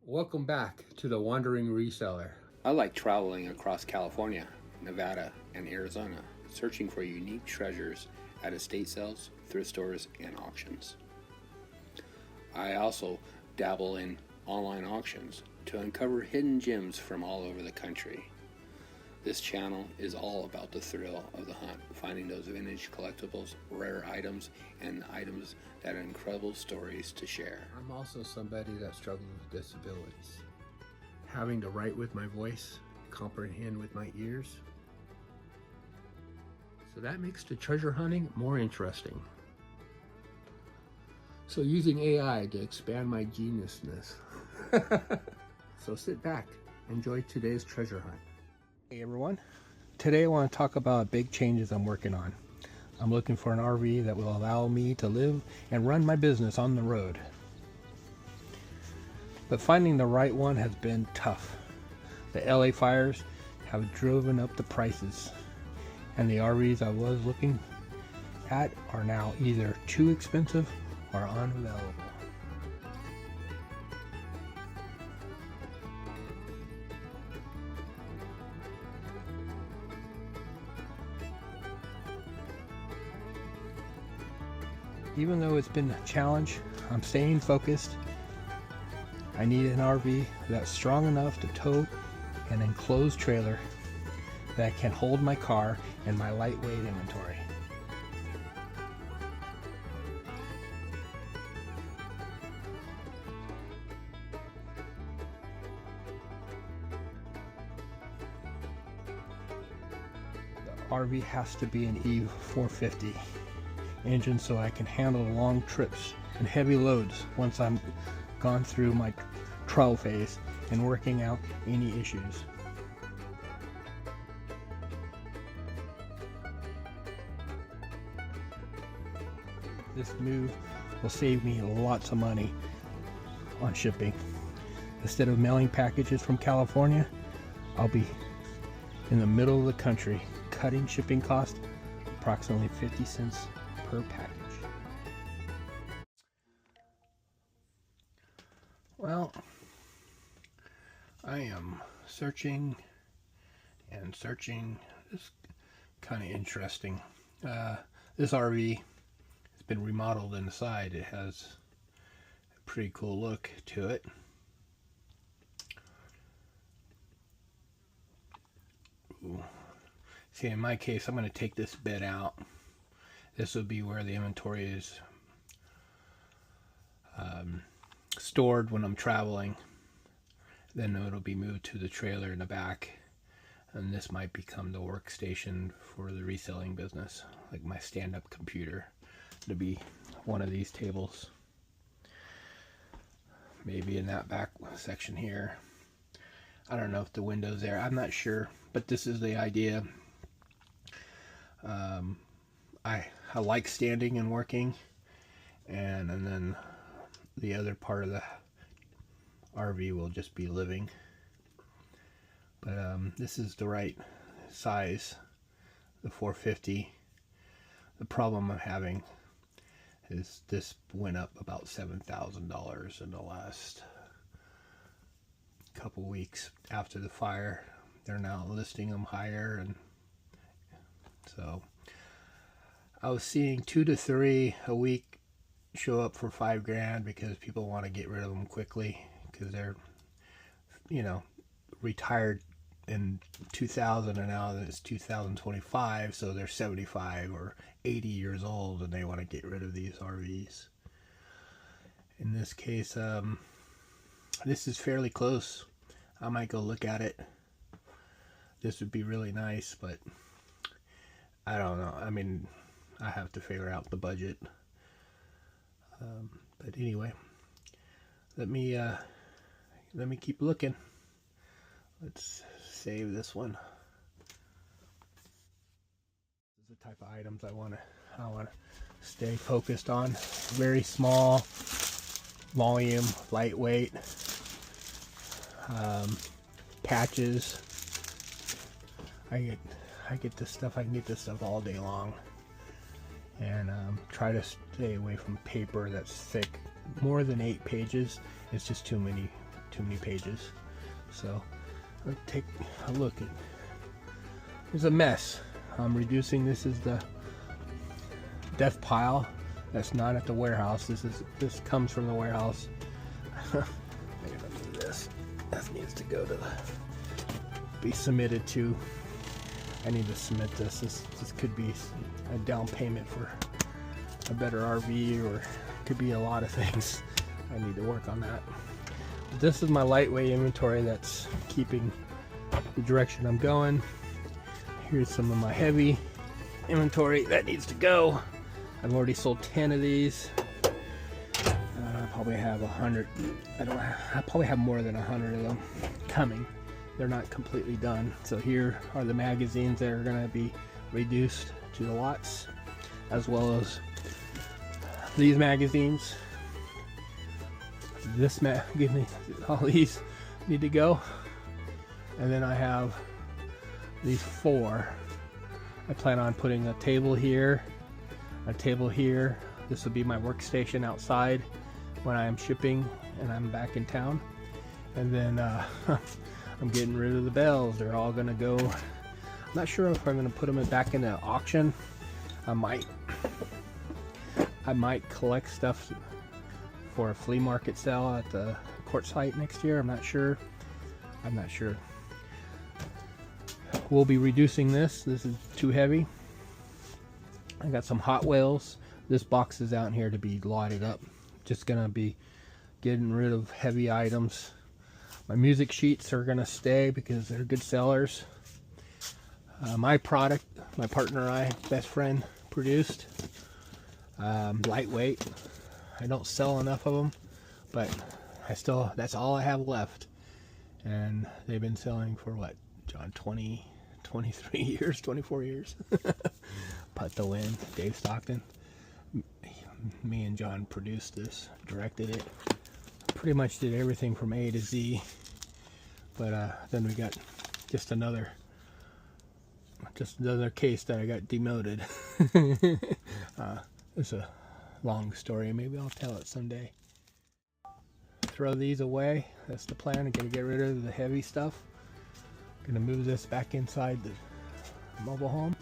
Welcome back to the Wandering Reseller. I like traveling across California, Nevada, and Arizona, searching for unique treasures at estate sales, thrift stores, and auctions. I also dabble in online auctions to uncover hidden gems from all over the country. This channel is all about the thrill of the hunt, finding those vintage collectibles, rare items, and items that have incredible stories to share. I'm also somebody that struggles with disabilities. Having to write with my voice, comprehend with my ears. So that makes the treasure hunting more interesting. So using AI to expand my geniusness. So sit back, enjoy today's treasure hunt. Hey everyone, today I want to talk about big changes I'm working on. I'm looking for an RV that will allow me to live and run my business on the road. But finding the right one has been tough. The LA fires have driven up the prices, and the RVs I was looking at are now either too expensive or unavailable. Even though it's been a challenge, I'm staying focused. I need an RV that's strong enough to tow an enclosed trailer that can hold my car and my lightweight inventory. The RV has to be an E450 engine so I can handle long trips and heavy loads once I'm gone through my trial phase and working out any issues. This move will save me lots of money on shipping. Instead of mailing packages from California, I'll be in the middle of the country, cutting shipping costs approximately 50 cents per package. Well, I am searching and searching. It's kind of interesting. This RV has been remodeled inside. It has a pretty cool look to it. Ooh. See, in my case, I'm going to take this bed out. This will be where the inventory is stored when I'm traveling. Then it'll be moved to the trailer in the back, and this might become the workstation for the reselling business, like my stand-up computer. It'll be one of these tables, maybe in that back section here. I don't know if the window's there, I'm not sure, but this is the idea. I like standing and working, and then the other part of the RV will just be living. But this is the right size, the 450. The problem I'm having is this went up about $7,000 in the last couple weeks after the fire. They're now listing them higher, and so I was seeing 2 to 3 a week show up for $5,000 because people want to get rid of them quickly because they're, retired in 2000 and now it's 2025, so they're 75 or 80 years old and they want to get rid of these RVs. In this case, this is fairly close. I might go look at it. This would be really nice, but I don't know. I mean, I have to figure out the budget. But anyway, let me keep looking. Let's save this one. This is the type of items I want to stay focused on. Very small, volume, lightweight, patches. I get this stuff. I can get this stuff all day long. And try to stay away from paper that's thick. More than 8 pages, it's just too too many pages. So let's take a look at. It's a mess. I'm reducing. This is the death pile. That's not at the warehouse. This comes from the warehouse. I gotta do this. This needs to go to be submitted to. I need to submit this. This could be a down payment for a better RV, or it could be a lot of things. I need to work on that. This is my lightweight inventory that's keeping the direction I'm going. Here's some of my heavy inventory that needs to go. I've already sold 10 of these. I probably have 100. I probably have more than 100 of them coming. They're not completely done. So here are the magazines that are going to be reduced to the lots, as well as these magazines. Give me all these need to go, and then I have these 4. I plan on putting a table here, a table here. This will be my workstation outside when I am shipping and I'm back in town. And then I'm getting rid of the bells. They're all gonna go. I'm not sure if I'm gonna put them back in the auction. I might collect stuff for a flea market sale at the court site next year. I'm not sure. We'll be reducing this. This is too heavy. I got some Hot Wheels. This box is out here to be lotted up. Just gonna be getting rid of heavy items. My music sheets are gonna stay because they're good sellers. My product, my partner and I, best friend, produced. Lightweight. I don't sell enough of them, but that's all I have left. And they've been selling for what, John, 23 years, 24 years. Put the Win, Dave Stockton. Me and John produced this, directed it. Pretty much did everything from A to Z. But then we got just another case that I got demoted. It's a long story. Maybe I'll tell it someday. Throw these away. That's the plan. I'm gonna get rid of the heavy stuff. Gonna move this back inside the mobile home.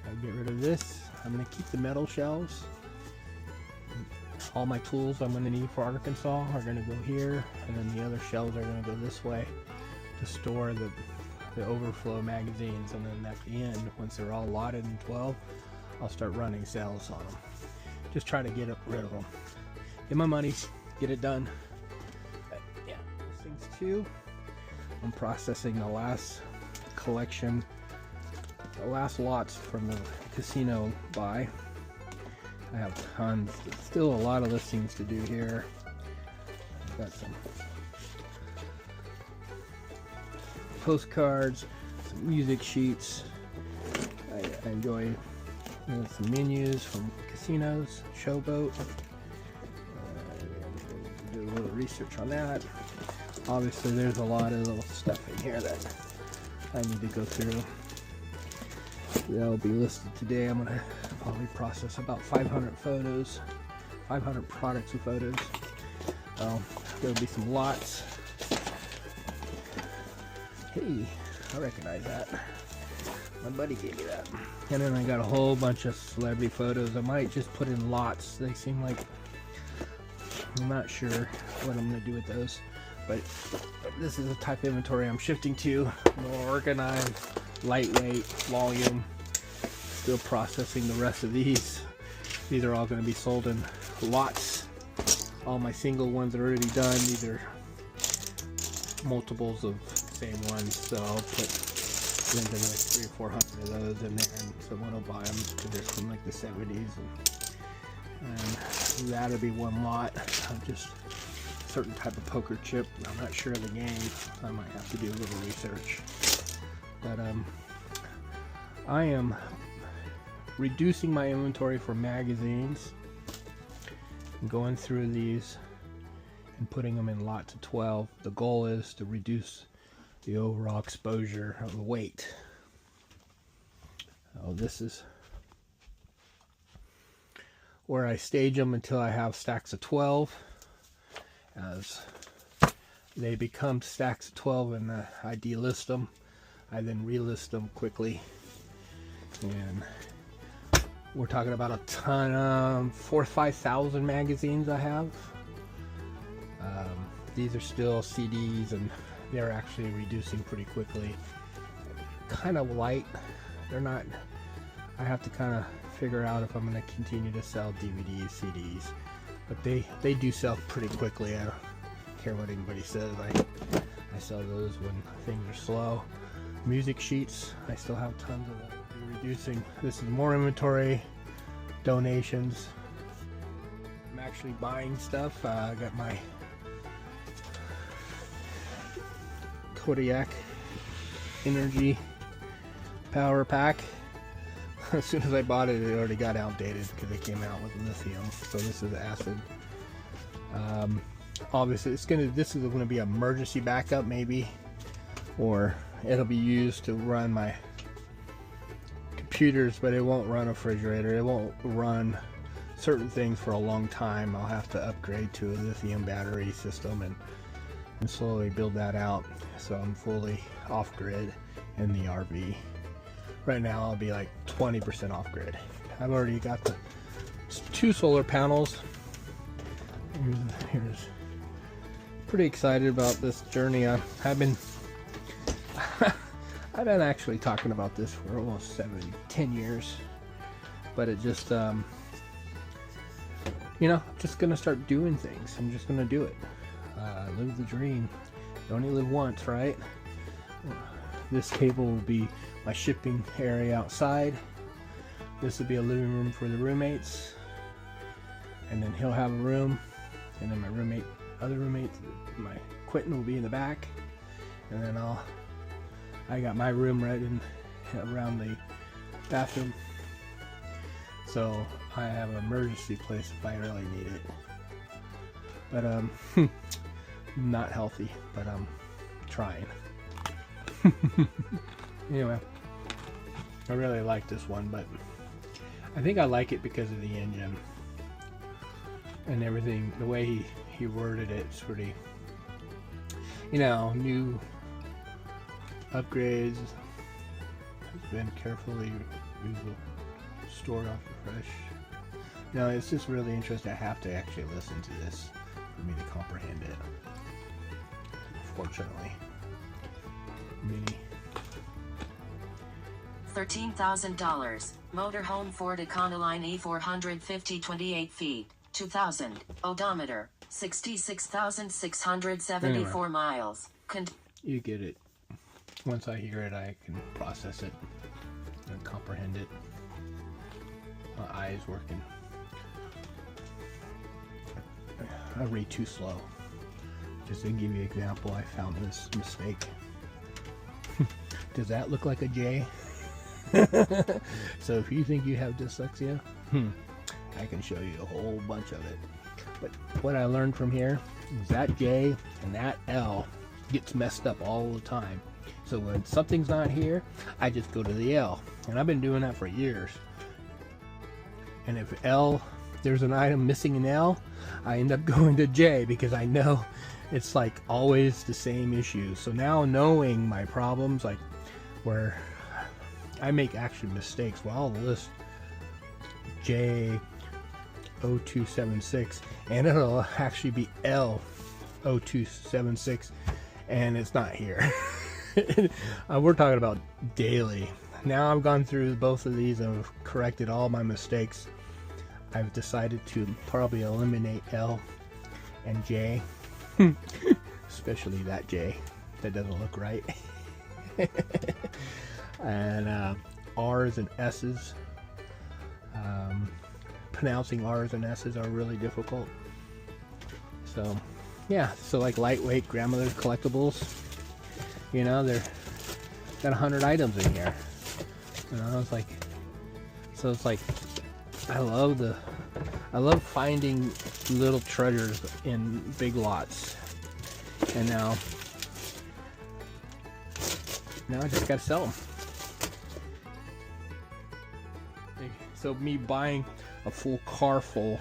I'll get rid of this. I'm gonna keep the metal shelves. All my tools I'm gonna need for Arkansas are gonna go here, and then the other shelves are gonna go this way to store the overflow magazines. And then at the end, once they're all lotted in 12, I'll start running sales on them. Just try to get rid of them. Get my money, get it done. But yeah, those things too. I'm processing the last collection, the last lots from the casino buy. I have tons, still a lot of listings to do here. I've got some postcards, some music sheets. I enjoy some menus from casinos, Showboat. Do a little research on that. Obviously there's a lot of little stuff in here that I need to go through. That'll be listed today. I'm gonna probably process about 500 photos, 500 products and photos. There'll be some lots. Hey, I recognize that. My buddy gave me that. And then I got a whole bunch of celebrity photos. I might just put in lots. They seem like, I'm not sure what I'm gonna do with those. But this is the type of inventory I'm shifting to. More organized, lightweight, volume. Still processing the rest of these. These are all going to be sold in lots. All my single ones are already done. These are multiples of same ones. So I'll put like 300 or 400 of those in there, and someone will buy them because they're from like the 70s. And that'll be one lot of just certain type of poker chip. I'm not sure of the game. I might have to do a little research. But I am reducing my inventory for magazines and going through these and putting them in lots of 12. The goal is to reduce the overall exposure of the weight. Oh, this is where I stage them until I have stacks of 12. As they become stacks of 12, and I delist them. I then relist them quickly, and we're talking about a ton, 4,000 or 5,000 magazines I have. These are still CDs, and they're actually reducing pretty quickly. Kind of light. They're not. I have to kind of figure out if I'm going to continue to sell DVDs, CDs, but they do sell pretty quickly. I don't care what anybody says. I sell those when things are slow. Music sheets, I still have tons of them. We're reducing. This is more inventory, donations. I'm actually buying stuff. I got my Kodiak Energy Power Pack. As soon as I bought it, it already got outdated because they came out with lithium. So this is acid. Obviously, this is going to be an emergency backup, maybe, or it'll be used to run my computers, but it won't run a refrigerator. It won't run certain things for a long time. I'll have to upgrade to a lithium battery system and slowly build that out, so I'm fully off grid in the RV. Right now I'll be like 20% off grid. I've already got the 2 solar panels. Here's pretty excited about this journey. I've been actually talking about this for almost 10 years, but it just just gonna start doing things. I'm just gonna do it. Live the dream. You only live once, right? This table will be my shipping area outside. This will be a living room for the roommates, and then he'll have a room, and then my other roommate, my Quentin, will be in the back, and then I got my room right in around the bathroom, so I have an emergency place if I really need it. But not healthy, but I'm trying. Anyway, I really like this one, but I think I like it because of the engine and everything. The way he worded it's pretty, new upgrades has been carefully stored off the fresh. It's just really interesting. I have to actually listen to this for me to comprehend it. Fortunately. Mini. $13,000. Motorhome Ford Econoline E450 28 feet. 2000. Odometer. 66,674 miles. You get it. Once I hear it, I can process it and comprehend it. My eyes working. I read too slow. Just to give you an example, I found this mistake. Does that look like a J? So if you think you have dyslexia, I can show you a whole bunch of it. But what I learned from here is that J and that L gets messed up all the time. So when something's not here, I just go to the L. And I've been doing that for years. And if there's an item missing an L, I end up going to J because I know it's like always the same issue. So now knowing my problems, like where I make actually mistakes, well, I'll list J0276 and it'll actually be L0276 and it's not here. We're talking about daily. Now I've gone through both of these and I've corrected all my mistakes. I've decided to probably eliminate L and J. Especially that J. That doesn't look right. And R's and S's. Pronouncing R's and S's are really difficult. So, yeah. So like lightweight grandmother's collectibles. They're got 100 items in here. It's like I love finding little treasures in big lots. And now I just gotta sell them. So me buying a full car full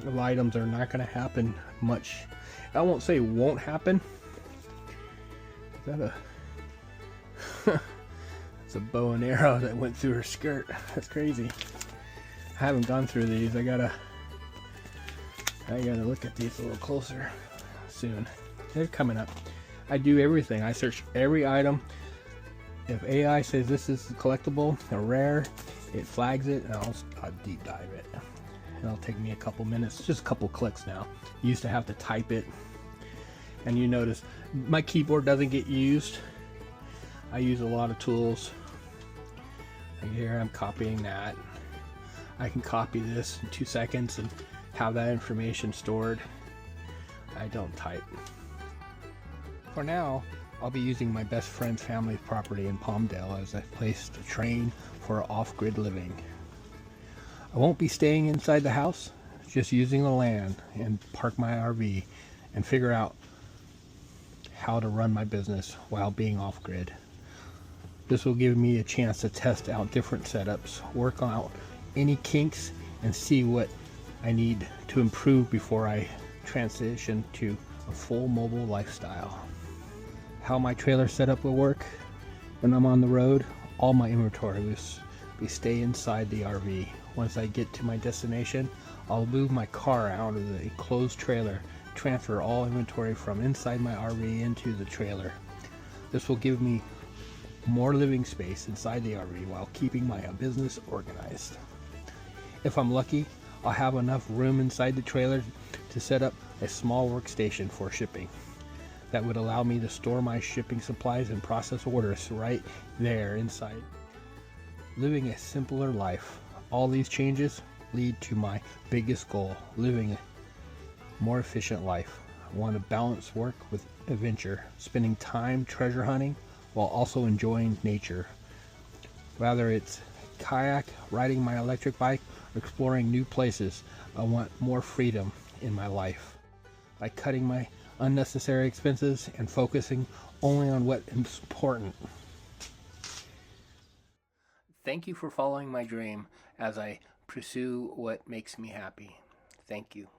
of items are not gonna happen much. I won't say it won't happen, Is that a... It's a bow and arrow that went through her skirt. That's crazy. I haven't gone through these. I gotta look at these a little closer soon. They're coming up. I do everything. I search every item. If AI says this is collectible or rare, it flags it, and I'll deep dive it. It'll take me a couple minutes, just a couple clicks now. You used to have to type it, and you notice my keyboard doesn't get used. I use a lot of tools. Like here, I'm copying that. I can copy this in 2 seconds and have that information stored. I don't type. For now, I'll be using my best friend's family property in Palmdale as a place to train for off-grid living. I won't be staying inside the house, just using the land and park my RV and figure out how to run my business while being off-grid. This will give me a chance to test out different setups, work out any kinks, and see what I need to improve before I transition to a full mobile lifestyle. How my trailer setup will work when I'm on the road, all my inventory will stay inside the RV. Once I get to my destination, I'll move my car out of the enclosed trailer, transfer all inventory from inside my RV into the trailer. This will give me more living space inside the RV while keeping my business organized. If I'm lucky, I'll have enough room inside the trailer to set up a small workstation for shipping. That would allow me to store my shipping supplies and process orders right there inside. Living a simpler life. All these changes lead to my biggest goal, living a more efficient life. I want to balance work with adventure, spending time treasure hunting while also enjoying nature. Whether it's kayak, riding my electric bike, or exploring new places, I want more freedom in my life. By cutting my unnecessary expenses and focusing only on what is important. Thank you for following my dream as I pursue what makes me happy. Thank you.